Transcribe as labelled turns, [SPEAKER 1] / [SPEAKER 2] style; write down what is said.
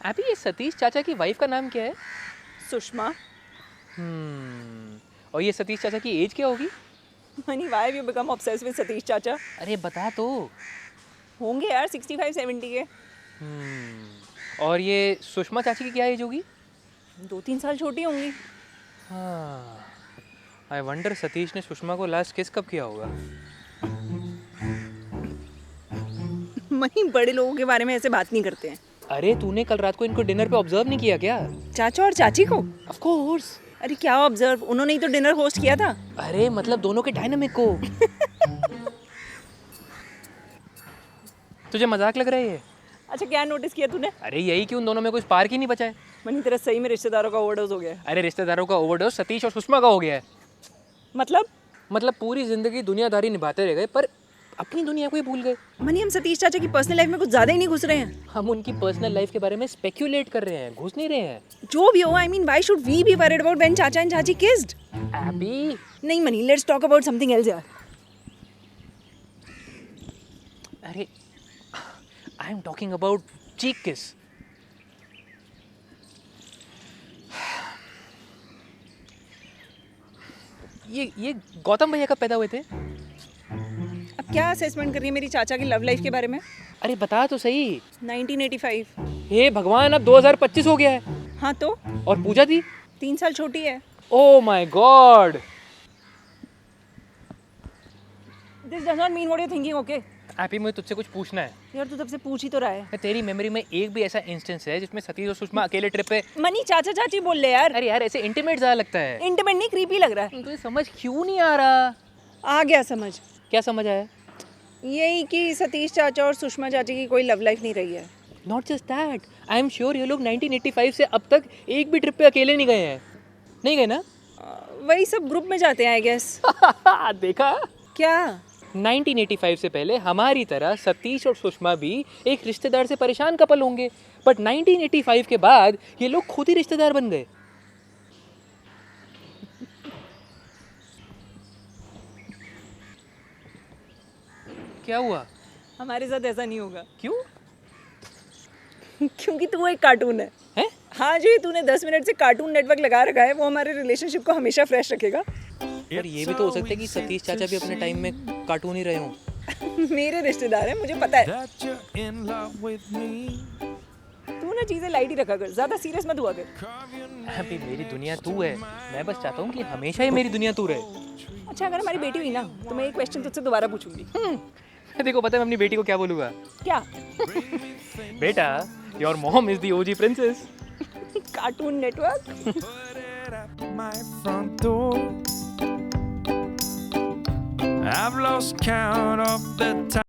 [SPEAKER 1] अभी ये सतीश चाचा की वाइफ का नाम क्या है?
[SPEAKER 2] सुषमा।
[SPEAKER 1] और ये सतीश चाचा की एज क्या होगी?
[SPEAKER 2] Money why you become obsessed with Satish चाचा?
[SPEAKER 1] अरे बता तो।
[SPEAKER 2] होंगे यार 65-70 के।
[SPEAKER 1] और ये सुषमा चाची की क्या एज होगी?
[SPEAKER 2] 2-3 साल छोटी होंगी।
[SPEAKER 1] हाँ, आई वंडर सतीश ने सुषमा को लास्ट किस कब किया होगा?
[SPEAKER 2] मनी बड़े लोगों के बारे में ऐसे बात नहीं करते हैं।
[SPEAKER 1] अरे तूने कल रात को इनको डिनर पे ऑब्जर्व नहीं किया क्या?
[SPEAKER 2] चाचा और चाची को?
[SPEAKER 1] Of course.
[SPEAKER 2] अरे क्या ऑब्जर्व, उन्होंने ही तो डिनर होस्ट किया था।
[SPEAKER 1] अरे मतलब दोनों के डायनामिक को। तुझे मजाक लग रहा है ये?
[SPEAKER 2] अच्छा क्या नोटिस किया तूने?
[SPEAKER 1] अरे यही कि उन दोनों में कोई स्पार्क ही नहीं बचा है।
[SPEAKER 2] मनी तेरा सही में रिश्तेदारों का ओवरडोज हो गया है।
[SPEAKER 1] अरे रिश्तेदारों का ओवरडोज सतीश और सुषमा का हो गया है।
[SPEAKER 2] मतलब
[SPEAKER 1] पूरी जिंदगी दुनियादारी निभाते रह गए पर अपनी दुनिया को ही भूल गए।
[SPEAKER 2] मनी हम सतीश चाचा की पर्सनल लाइफ में कुछ ज्यादा ही नहीं घुस रहे हैं।
[SPEAKER 1] हम उनकी पर्सनल लाइफ के बारे में स्पेक्यूलेट कर रहे हैं, घुस नहीं रहे हैं।
[SPEAKER 2] जो भी हो, I mean why should we be worried about when चाचा एंड चाची किस्ड?
[SPEAKER 1] अभी
[SPEAKER 2] नहीं मनी, let's talk about something else यार।
[SPEAKER 1] अरे I am talking about cheek kiss. ये गौतम भैया कब पैदा हुए थे?
[SPEAKER 2] अब क्या असेसमेंट कर रही है मेरी चाचा की लव लाइफ के बारे में?
[SPEAKER 1] अरे बता तो सही।
[SPEAKER 2] 1985।
[SPEAKER 1] हे भगवान, अब 2025 हो गया है।
[SPEAKER 2] हाँ तो
[SPEAKER 1] और पूजा थी
[SPEAKER 2] 3 साल छोटी है।
[SPEAKER 1] Oh my God.
[SPEAKER 2] This does not mean what you thinking, okay?
[SPEAKER 1] Happy, मुझे तुझसे कुछ पूछना है।
[SPEAKER 2] यार तू तब से पूछ ही तो रहा है।
[SPEAKER 1] तेरी मेमोरी में एक भी ऐसा इंस्टेंस है जिसमें सतीश और सुषमा अकेले ट्रिप पे?
[SPEAKER 2] मनी चाचा चाची बोल ले यार।
[SPEAKER 1] अरे यार ऐसे इंटीमेट ज्यादा लगता है।
[SPEAKER 2] इंटिमेट नहीं, क्रीपी लग रहा है।
[SPEAKER 1] तुझे समझ क्यों नहीं आ रहा?
[SPEAKER 2] आ गया समझ।
[SPEAKER 1] क्या समझ आया?
[SPEAKER 2] यही कि सतीश चाचा और सुषमा चाची की कोई लव लाइफ नहीं रही है।
[SPEAKER 1] Not just that, I am sure ये लोग 1985 से अब तक एक भी ट्रिप पे अकेले नहीं गए हैं। नहीं गए ना?
[SPEAKER 2] वही सब ग्रुप में जाते हैं आई गेस।
[SPEAKER 1] देखा?
[SPEAKER 2] क्या?
[SPEAKER 1] 1985 से पहले हमारी तरह सतीश और सुषमा भी एक रिश्तेदार से परेशान कपल होंगे, बट 1985 के बाद ये लोग खुद ही रिश्तेदार बन गए। क्या हुआ?
[SPEAKER 2] हमारे साथ ऐसा नहीं होगा।
[SPEAKER 1] क्यों?
[SPEAKER 2] क्योंकि तू एक कार्टून है।
[SPEAKER 1] हैं?
[SPEAKER 2] हाँ जी, तूने 10 मिनट से कार्टून नेटवर्क लगा रखा है, वो हमारे रिलेशनशिप को हमेशा फ्रेश रखेगा।
[SPEAKER 1] पर ये भी तो हो सकता है कि सतीश चाचा भी अपने टाइम में कार्टून ही रहे हों।
[SPEAKER 2] मेरे रिश्तेदार हैं, मुझे पता है। तू ना चीजें लाइट ही रखा कर, ज्यादा सीरियस मत हुआ कर।
[SPEAKER 1] अभी मेरी दुनिया तू है, मैं बस चाहता हूँ कि हमेशा ही मेरी दुनिया तू रहे।
[SPEAKER 2] अच्छा अगर हमारी बेटी हुई ना तो मैं एक क्वेश्चन तुझसे दोबारा पूछूंगी।
[SPEAKER 1] देखो पता है मैं अपनी बेटी को क्या बोलूँगा?
[SPEAKER 2] क्या?
[SPEAKER 1] बेटा, your mom is the OG princess.
[SPEAKER 2] Cartoon network.
[SPEAKER 3] My front door. I've lost count of the time.